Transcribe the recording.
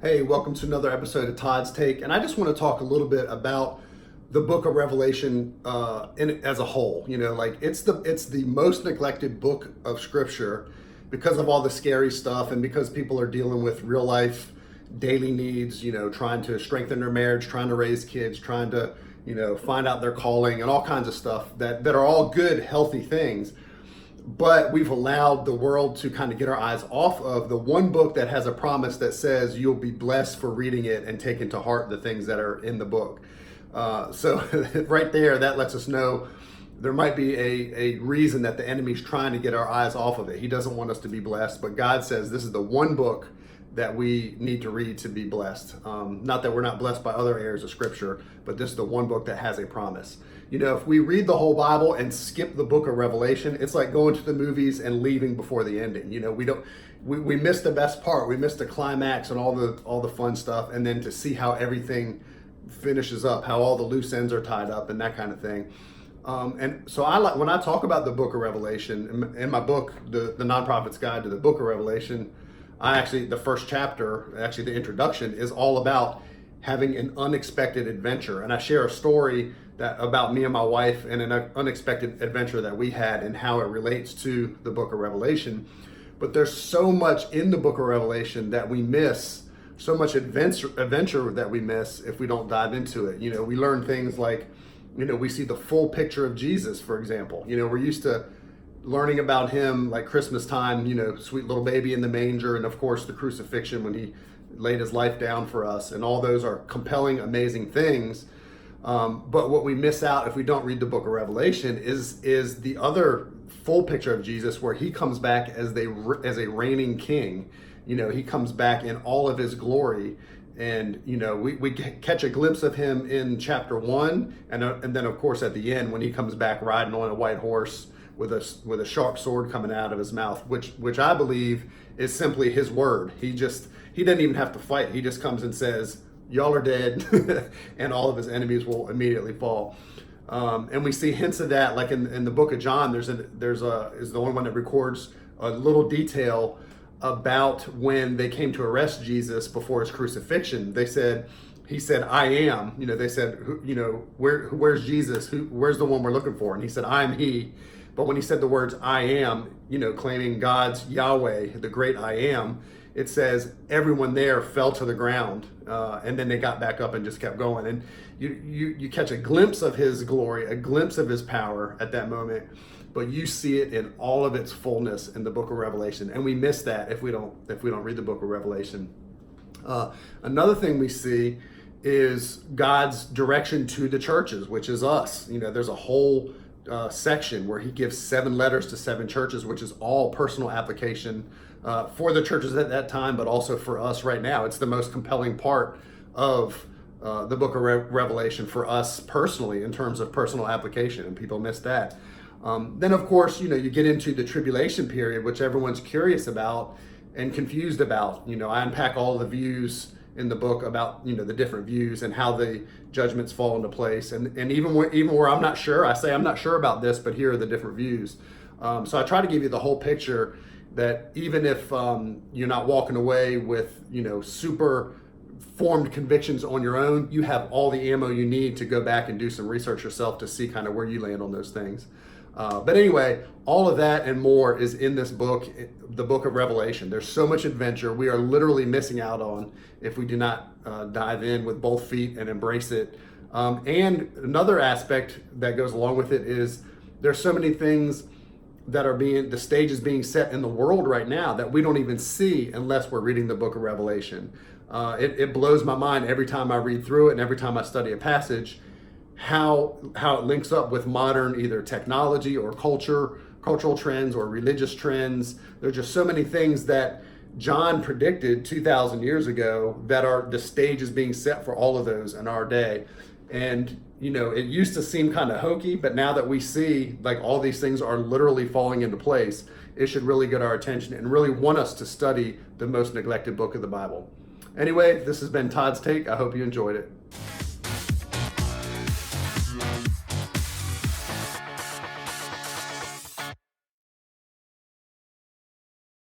Hey, welcome to another episode of Todd's Take, and I just want to talk a little bit about the Book of Revelation as a whole. Like it's the most neglected book of Scripture because of all the scary stuff, and because people are dealing with real life, daily needs. Trying to strengthen their marriage, trying to raise kids, trying to find out their calling, and all kinds of stuff that are all good, healthy things. But we've allowed the world to kind of get our eyes off of the one book that has a promise that says you'll be blessed for reading it and taking to heart the things that are in the book. So right there, that lets us know there might be a reason that the enemy's trying to get our eyes off of it. He doesn't want us to be blessed, but God says this is the one book that we need to read to be blessed. Not that we're not blessed by other areas of Scripture, but this is the one book that has a promise. If we read the whole Bible and skip the book of Revelation, it's like going to the movies and leaving before the ending. We miss the best part. We miss the climax and all the fun stuff, and then to see how everything finishes up, how all the loose ends are tied up, and that kind of thing. And so when I talk about the book of Revelation in my book, the Nonprofit's Guide to the Book of Revelation, the first chapter, the introduction, is all about having an unexpected adventure. And I share a story about me and my wife and an unexpected adventure that we had and how it relates to the book of Revelation. But there's so much in the book of Revelation that we miss, so much adventure that we miss if we don't dive into it. We learn things like, we see the full picture of Jesus, for example. We're used to learning about him like Christmas time, sweet little baby in the manger, and of course the crucifixion when he laid his life down for us. And all those are compelling, amazing things. But what we miss out if we don't read the book of Revelation is the other full picture of Jesus, where he comes back as a reigning king. He comes back in all of his glory. And, we catch a glimpse of him in chapter 1. And then, of course, at the end, when he comes back riding on a white horse with a sharp sword coming out of his mouth, which I believe is simply his word. He doesn't even have to fight. He just comes and says, y'all are dead, and all of his enemies will immediately fall. And we see hints of that, like in the book of John. Is the only one that records a little detail about when they came to arrest Jesus before his crucifixion. He said, "I am." They said, "Where's Jesus? Where's the one we're looking for?" And he said, "I am he." But when he said the words "I am," claiming God's Yahweh, the great I am, it says everyone there fell to the ground, and then they got back up and just kept going. And you catch a glimpse of his glory, a glimpse of his power at that moment, but you see it in all of its fullness in the book of Revelation. And we miss that if we don't read the book of Revelation. Another thing we see is God's direction to the churches, which is us. There's a whole section where he gives 7 letters to 7 churches, which is all personal application for the churches at that time, but also for us right now. It's the most compelling part of the book of Revelation for us personally in terms of personal application, and people miss that. Then, of course, you get into the tribulation period, which everyone's curious about and confused about. I unpack all the views in the book about the different views and how the judgments fall into place, and even where I'm not sure, I say I'm not sure about this, but here are the different views. So I try to give you the whole picture, that even if you're not walking away with super formed convictions on your own, you have all the ammo you need to go back and do some research yourself to see kind of where you land on those things. But anyway, all of that and more is in this book, the book of Revelation. There's so much adventure we are literally missing out on if we do not dive in with both feet and embrace it. And another aspect that goes along with it is there's so many things that are the stage is being set in the world right now that we don't even see unless we're reading the book of Revelation. It blows my mind every time I read through it and every time I study a passage, how it links up with modern either technology or cultural trends or religious trends. There's just so many things that John predicted 2,000 years ago that the stage is being set for all of those in our day. And it used to seem kind of hokey, but now that we see like all these things are literally falling into place, it should really get our attention and really want us to study the most neglected book of the Bible. Anyway, this has been Todd's Take. I hope you enjoyed it.